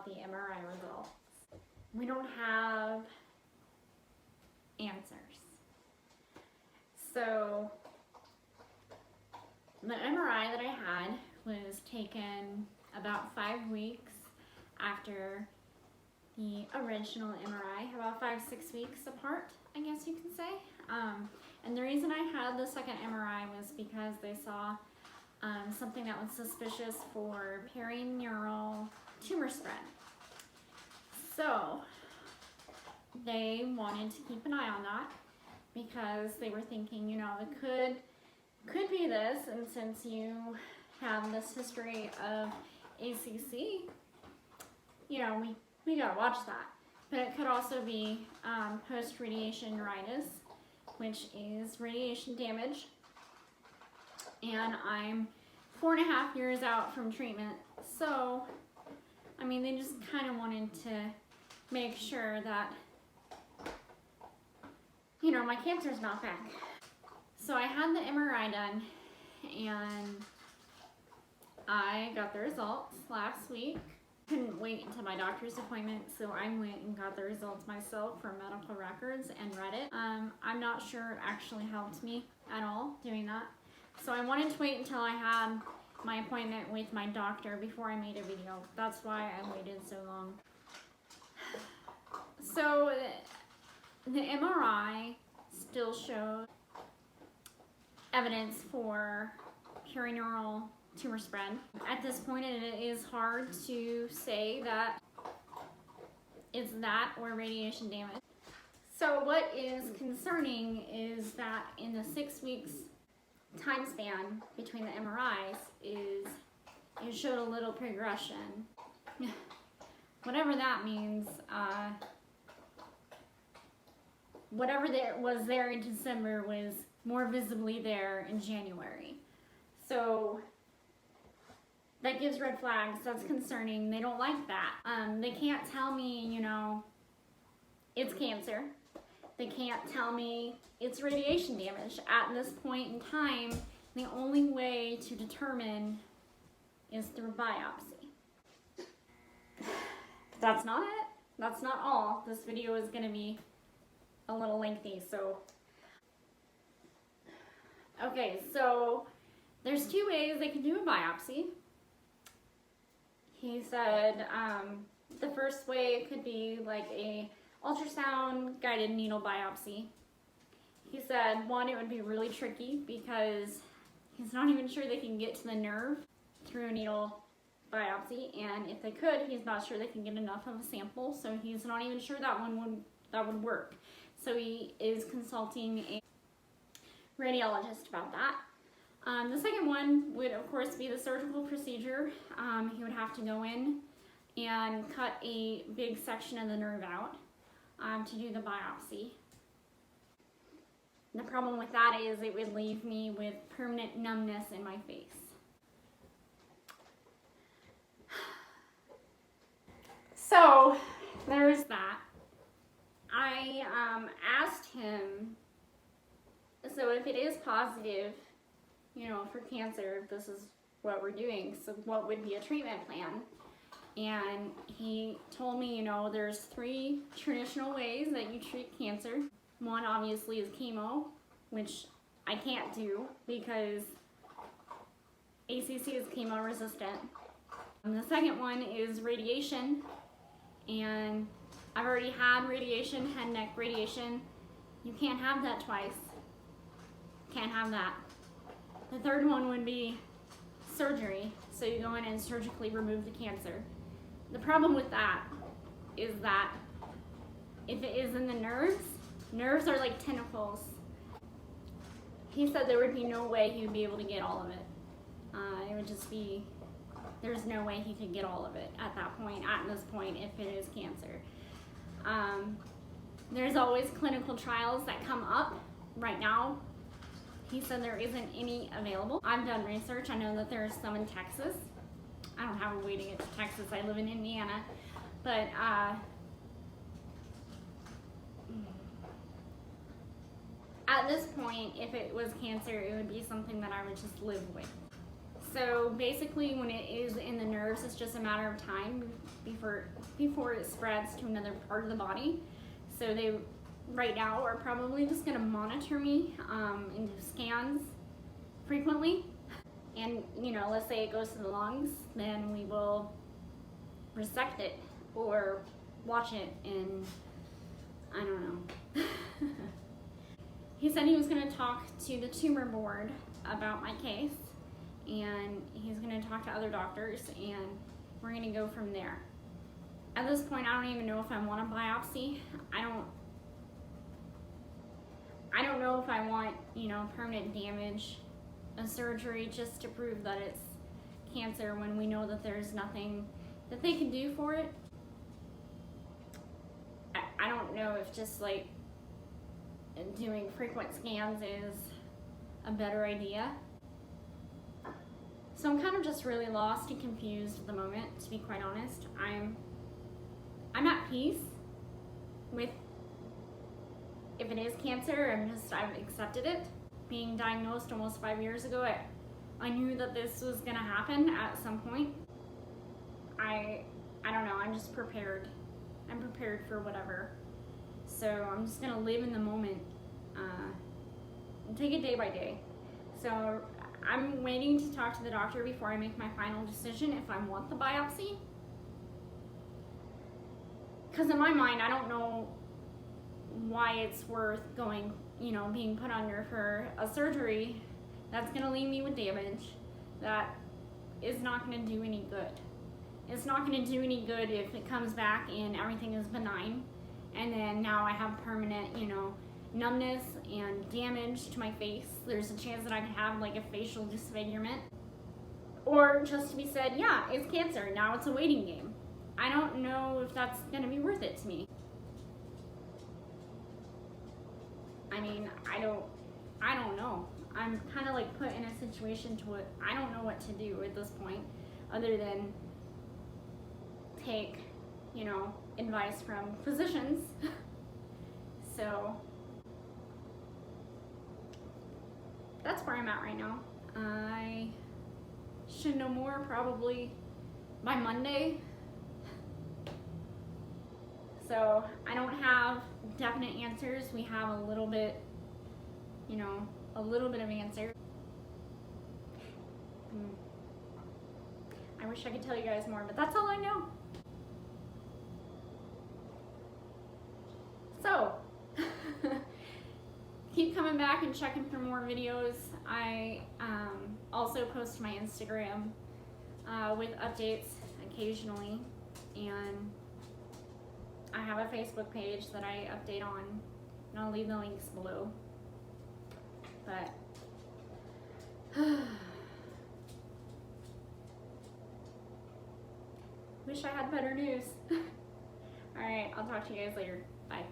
the MRI results. We don't have answers. So the MRI that I had was taken about 5 weeks after the original MRI, about 5-6 weeks apart, I guess you can say. And the reason I had the second MRI was because they saw something that was suspicious for perinaeural tumor spread. So they wanted to keep an eye on that because they were thinking, you know, it could be this, and since you have this history of ACC, you know, we gotta watch that. But it could also be post-radiation neuritis, which is radiation damage. And I'm 4.5 years out from treatment. So, I mean, they just kind of wanted to make sure that, you know, my cancer's not back. So I had the MRI done, and I got the results last week. Couldn't wait until my doctor's appointment, so I went and got the results myself from medical records and read it. I'm not sure it actually helped me at all doing that. So I wanted to wait until I had my appointment with my doctor before I made a video. That's why I waited so long. So the MRI still showed evidence for perinaeural tumor spread. At this point, it is hard to say that it's that or radiation damage. So what is concerning is that in the 6 weeks time span between the MRIs it showed a little progression. Whatever that means, whatever was there in December was more visibly there in January. So that gives red flags. That's concerning. They don't like that. They can't tell me, you know, it's cancer. They can't tell me it's radiation damage. At this point in time, the only way to determine is through biopsy. But that's not it. That's not all. This video is going to be a little lengthy, so. Okay, so there's 2 ways they can do a biopsy. He said the first way could be like a ultrasound guided needle biopsy. He said, one, it would be really tricky because he's not even sure they can get to the nerve through a needle biopsy, and if they could, he's not sure they can get enough of a sample, so he's not even sure that would work. So he is consulting a radiologist about that. The second one would, of course, be the surgical procedure. He would have to go in and cut a big section of the nerve out to do the biopsy. And the problem with that is it would leave me with permanent numbness in my face. So there's that. I asked him, so if it is positive, you know, for cancer, this is what we're doing, so what would be a treatment plan? And he told me, you know, there's 3 traditional ways that you treat cancer. One obviously is chemo, which I can't do because ACC is chemo resistant. And the second one is radiation, and I've already had radiation, head and neck radiation. You can't have that twice. Can't have that. The third one would be surgery. So you go in and surgically remove the cancer. The problem with that is that if it is in the nerves are like tentacles. He said there would be no way he would be able to get all of it. It would just be, there's no way he could get all of it at that point, at this point, if it is cancer. There's always clinical trials that come up. Right now, he said there isn't any available. I've done research. I know that there's some in Texas. I don't have a way to get to Texas. I live in Indiana. But at this point, if it was cancer, it would be something that I would just live with. So basically when it is in the nerves, it's just a matter of time before it spreads to another part of the body. So they right now are probably just gonna monitor me and do scans frequently. And you know, let's say it goes to the lungs, then we will resect it or watch it in, I don't know. He said he was gonna talk to the tumor board about my case, and he's gonna talk to other doctors, and we're gonna go from there. At this point, I don't even know if I want a biopsy. I don't know if I want, you know, permanent damage, a surgery just to prove that it's cancer when we know that there's nothing that they can do for it. I don't know if just like doing frequent scans is a better idea. So I'm kind of just really lost and confused at the moment, to be quite honest. I'm at peace with if it is cancer. I've accepted it. Being diagnosed almost 5 years ago, I knew that this was gonna happen at some point. I don't know, I'm just prepared. I'm prepared for whatever. So I'm just gonna live in the moment and take it day by day. So I'm waiting to talk to the doctor before I make my final decision if I want the biopsy. Because in my mind, I don't know why it's worth going, you know, being put under for a surgery that's gonna leave me with damage that is not gonna do any good. It's not gonna do any good if it comes back and everything is benign, and then now I have permanent, you know, numbness and damage to my face. There's a chance that I could have like a facial disfigurement. Or just to be said, yeah, it's cancer, now it's a waiting game. I don't know if that's gonna be worth it to me. I mean, I don't know. I'm kind of like put in a situation to what I don't know what to do at this point, other than take, you know, advice from physicians. So that's where I'm at right now. I should know more probably by Monday. So I don't have definite answers. We have a little bit, you know, a little bit of answer. I wish I could tell you guys more, but that's all I know. So, keep coming back and checking for more videos. I also post to my Instagram with updates occasionally, and I have a Facebook page that I update on, and I'll leave the links below. But wish I had better news. All right, I'll talk to you guys later. Bye.